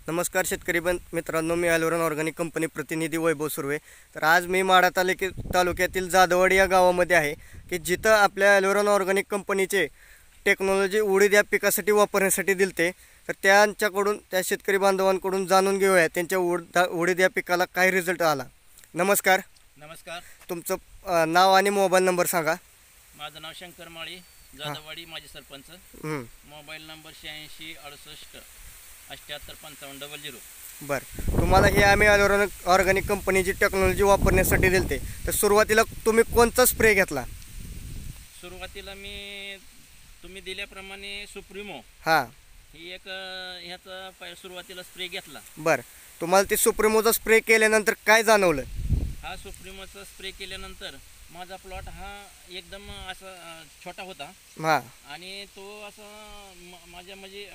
नमस्कार शेतकरी मित्रांनो, मी ॲलोरॉन ऑर्गॅनिक कंपनी प्रतिनिधी वैभव सुर्वे। तर आज मी माढा तालुक्यातील जाधववाडी या गावामध्ये आहे की जिथं आपल्या ॲलोरॉन ऑर्गॅनिक कंपनीचे टेक्नॉलॉजी उडीद या पिकासाठी वापरण्यासाठी दिलते। तर त्यांच्याकडून त्या शेतकरी बांधवांकडून जाणून घेऊया त्यांच्या उडीद या पिकाला काय रिझल्ट आला। नमस्कार। नमस्कार। तुमचं नाव आणि मोबाईल नंबर सांगा। माझं नाव शंकर माळी, जाधववाडी, माजी सरपंच। Mobile number 86 68 78 55 00। बरं, तुम्हाला हे आम्ही ॲलोरॉन ऑर्गॅनिक कंपनीची टेक्नॉलॉजी वापरण्यासाठी दिलते। तर सुरुवातीला तुम्ही कोणता स्प्रे घेतला? सुरुवातीला मी तुम्ही दिल्याप्रमाणे सुप्रीमो ही एक ह्याचा सुरुवातीला स्प्रे घेतला। बरं, तुम्हाला ते सुप्रीमोचा स्प्रे केल्यानंतर काय जाणवलं? हा सुप्रीमोचा स्प्रे केल्यानंतर माझा प्लॉट हा एकदम असा छोटा होता आणि तो असा माझ्या म्हणजे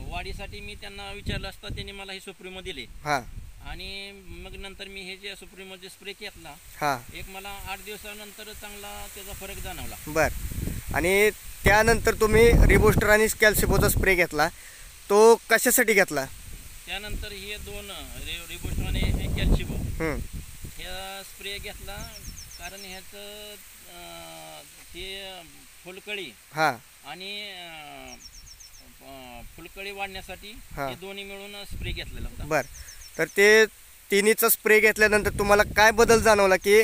वाढीसाठी मी त्यांना विचारलं असता त्यांनी मला हे सुप्रीमो दिले। आणि मग नंतर मी हे जे सुप्रीमोचे स्प्रे घेतला, एक मला 8 दिवसानंतर चांगला त्याचा फरक जाणवला। बरं, आणि त्यानंतर तुम्ही रिबूस्टर आणि कॅल्शियमचा स्प्रे घेतला, तो कशासाठी घेतला? त्यानंतर हे दोन रिबूस्टर आणि कॅल्शियम ह्या स्प्रे घेतला कारण ह्याचं ते फुलकळी आणि फुलकळी वाढण्यासाठी हे दोन्ही मिळून स्प्रे घेतलेला होता। बरं, तर ते तिन्हीचा स्प्रे घेतल्यानंतर तुम्हाला काय बदल जाणवला की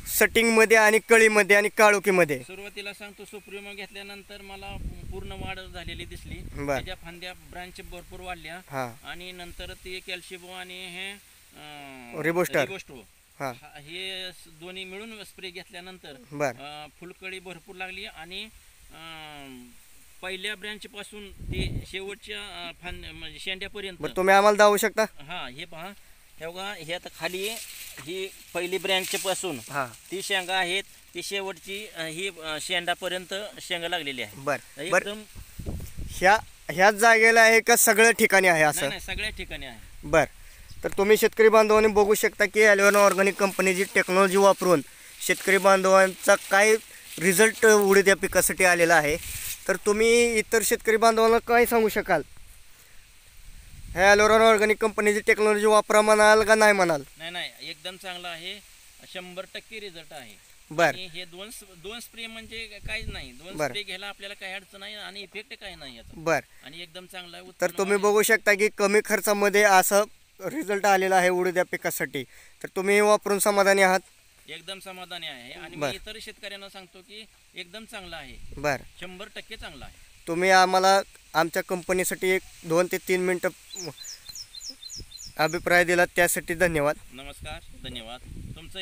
सेटिंगमध्ये आणि कळीमध्ये आणि काळोखीमध्ये? सुरुवातीला सांगतो, सुप्रीमो घेतल्यानंतर मला पूर्ण वाढ झालेली दिसली। त्याच्या फांद्या ब्रांच भरपूर वाढल्या आणि नंतर ते कॅल्शियम आणि हे रिबोस्टर हे दोन्ही मिळून स्प्रे घेतल्यानंतर फुलकळी भरपूर लागली आणि पहिल्या ब्रँच पासून ते शेवटच्या म्हणजे शेंड्यापर्यंत। तुम्ही आम्हाला दाखवू शकता? हे पहा, हे बघा, हे आता खाली ही पहिली ब्रँच पासून ती शेंगा आहेत, ती शेवटची ही शेंडापर्यंत शेंगा लागलेली आहे। बरं, ह्याच जागेला आहे का सगळ्या ठिकाणी आहे? असं नाही, सगळ्या ठिकाणी आहे। बरं, तर तुम्ही शेतकरी बांधवांनी बघू शकता की ॲलोरॉन ऑर्गॅनिक कंपनीची टेक्नॉलॉजी वापरून शेतकरी बांधवांचा काय रिझल्ट उडीद या पिकासाठी आलेला आहे। तर तुम्ही इतर शेतकरी बांधवांना काय सांगू शकाल? ह्या ॲलोरॉन ऑर्गॅनिक कंपनीची टेक्नॉलॉजी वापरा म्हणाल का नाही म्हणाल? नाही, एकदम चांगला आहे, 100% रिझल्ट आहे। बरं, हे दोन स्प्रे म्हणजे काहीच नाही, दोन स्प्रे घ्यायला आपल्याला काही अडचण नाही आणि इफेक्ट काही नाही याचा। बरं, आणि एकदम चांगला आहे। तर तुम्ही बघू शकता की कमी खर्चामध्ये असं रिझल्ट आलेला आहे उडीद या पिकासाठी। तर तुम्ही वापरून समाधानी आहात? एकदम समाधानी आहे आणि मी इतर शेतकऱ्यांना सांगतो की एकदम चांगला आहे। बरं, 100% चांगला आहे। तुम्ही आम्हाला आमच्या कंपनीसाठी 2 ते 3 मिनिटं अभिप्राय दिला त्यासाठी धन्यवाद। नमस्कार, धन्यवाद तुमचं।